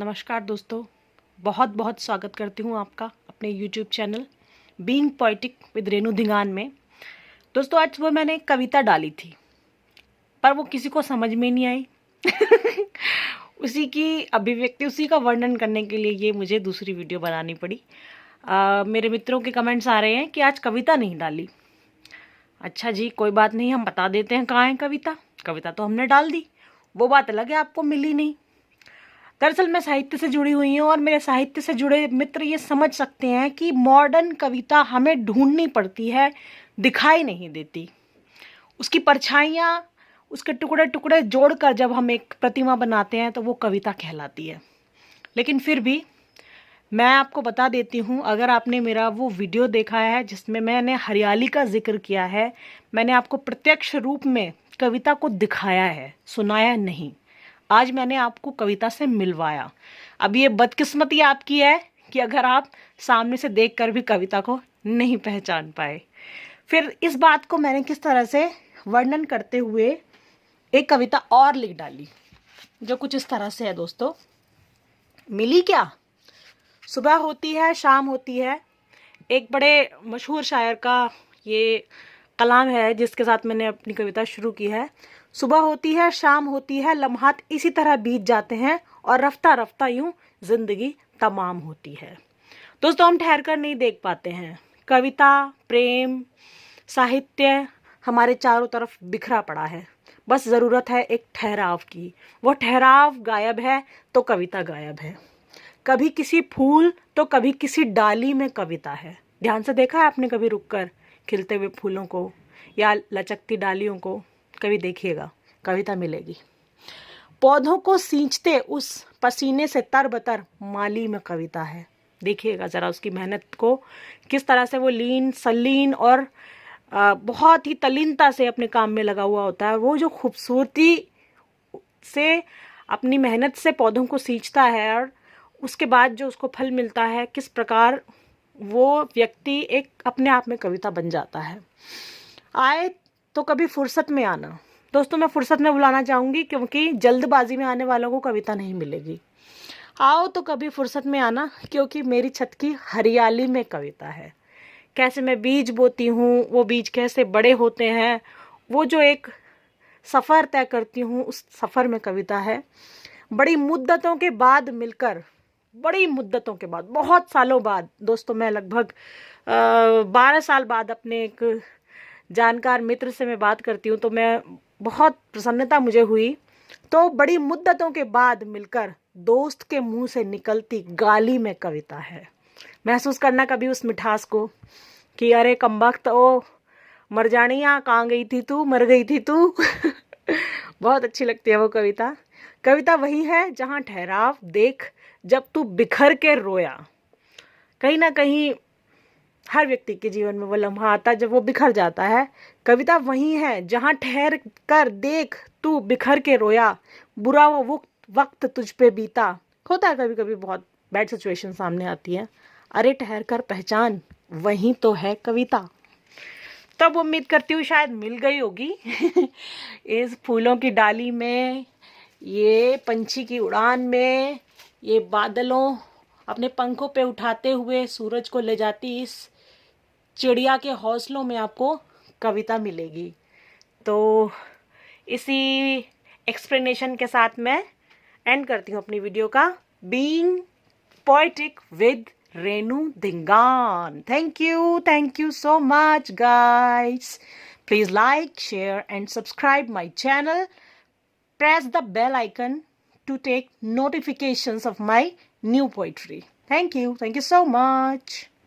नमस्कार दोस्तों, बहुत बहुत स्वागत करती हूँ आपका अपने YouTube channel being poetic with Renu Dhingan में। दोस्तों, आज सुबह मैंने एक कविता डाली थी, पर वो किसी को समझ में नहीं आई। उसी की अभिव्यक्ति, उसी का वर्णन करने के लिए ये मुझे दूसरी वीडियो बनानी पड़ी। मेरे मित्रों के कमेंट्स आ रहे हैं कि आज कविता नहीं डाली। अच्छा जी, कोई बात नहीं, हम बता देते हैं कहाँ है कविता। कविता तो हमने डाल दी, वो बात अलग है, आपको मिली नहीं। दरअसल मैं साहित्य से जुड़ी हुई हूँ और मेरे साहित्य से जुड़े मित्र ये समझ सकते हैं कि मॉडर्न कविता हमें ढूंढनी पड़ती है, दिखाई नहीं देती। उसकी परछाइयाँ, उसके टुकड़े टुकड़े जोड़कर जब हम एक प्रतिमा बनाते हैं तो वो कविता कहलाती है। लेकिन फिर भी मैं आपको बता देती हूँ, अगर आपने मेरा वो वीडियो देखा है जिसमें मैंने हरियाली का जिक्र किया है, मैंने आपको प्रत्यक्ष रूप में कविता को दिखाया है, सुनाया नहीं। आज मैंने आपको कविता से मिलवाया। अब ये बदकिस्मती आपकी है कि अगर आप सामने से देखकर भी कविता को नहीं पहचान पाए। फिर इस बात को मैंने किस तरह से वर्णन करते हुए एक कविता और लिख डाली, जो कुछ इस तरह से है। दोस्तों, मिली क्या? सुबह होती है, शाम होती है। एक बड़े मशहूर शायर का ये कलाम है जिसके साथ मैंने अपनी कविता शुरू की है। सुबह होती है, शाम होती है, लम्हात इसी तरह बीत जाते हैं और रफ्ता रफ्ता यूं जिंदगी तमाम होती है। दोस्तों, हम ठहर कर नहीं देख पाते हैं। कविता, प्रेम, साहित्य हमारे चारों तरफ बिखरा पड़ा है। बस ज़रूरत है एक ठहराव की। वो ठहराव गायब है तो कविता गायब है। कभी किसी फूल तो कभी किसी डाली में कविता है। ध्यान से देखा है आपने कभी रुककर खिलते हुए फूलों को या लचकती डालियों को? कभी देखिएगा, कविता मिलेगी। पौधों को सींचते उस पसीने से तरबतर माली में कविता है। देखिएगा ज़रा उसकी मेहनत को, किस तरह से वो लीन सलीन और बहुत ही तल्लीनता से अपने काम में लगा हुआ होता है। वो जो खूबसूरती से अपनी मेहनत से पौधों को सींचता है और उसके बाद जो उसको फल मिलता है, किस प्रकार वो व्यक्ति एक अपने आप में कविता बन जाता है। आए तो कभी फुर्सत में आना। दोस्तों, मैं फुर्सत में बुलाना चाहूँगी क्योंकि जल्दबाजी में आने वालों को कविता नहीं मिलेगी। आओ तो कभी फुर्सत में आना, क्योंकि मेरी छत की हरियाली में कविता है। कैसे मैं बीज बोती हूँ, वो बीज कैसे बड़े होते हैं, वो जो एक सफ़र तय करती हूँ, उस सफ़र में कविता है। बड़ी मुद्दतों के बाद मिलकर, बड़ी मुद्दतों के बाद, बहुत सालों बाद, दोस्तों मैं लगभग 12 साल बाद अपने एक जानकार मित्र से मैं बात करती हूँ, तो मैं बहुत प्रसन्नता मुझे हुई। तो बड़ी मुद्दतों के बाद मिलकर दोस्त के मुंह से निकलती गाली में कविता है। महसूस करना कभी उस मिठास को कि अरे कमबख्त, ओ मर जानिया, कहाँ गई थी तू, मर गई थी तू। बहुत अच्छी लगती है वो कविता। कविता वही है जहाँ ठहराव देख जब तू बिखर के रोया। कहीं ना कहीं हर व्यक्ति के जीवन में वो लम्हा आता है जब वो बिखर जाता है। कविता वही है जहाँ ठहर कर देख तू बिखर के रोया, बुरा वो वक्त तुझ पे बीता। होता है कभी कभी बहुत बैड सिचुएशन सामने आती है, अरे ठहर कर पहचान, वही तो है कविता। तब उम्मीद करती हूँ शायद मिल गई होगी। इस फूलों की डाली में, ये पंछी की उड़ान में, ये बादलों अपने पंखों पे उठाते हुए सूरज को ले जाती इस चिड़िया के हौसलों में आपको कविता मिलेगी। तो इसी एक्सप्लेनेशन के साथ मैं एंड करती हूँ अपनी वीडियो का। Being poetic with Renu Dhingan. Thank you so much guys. Please like, share and subscribe my channel. Press the bell icon to take notifications of my new poetry. Thank you so much.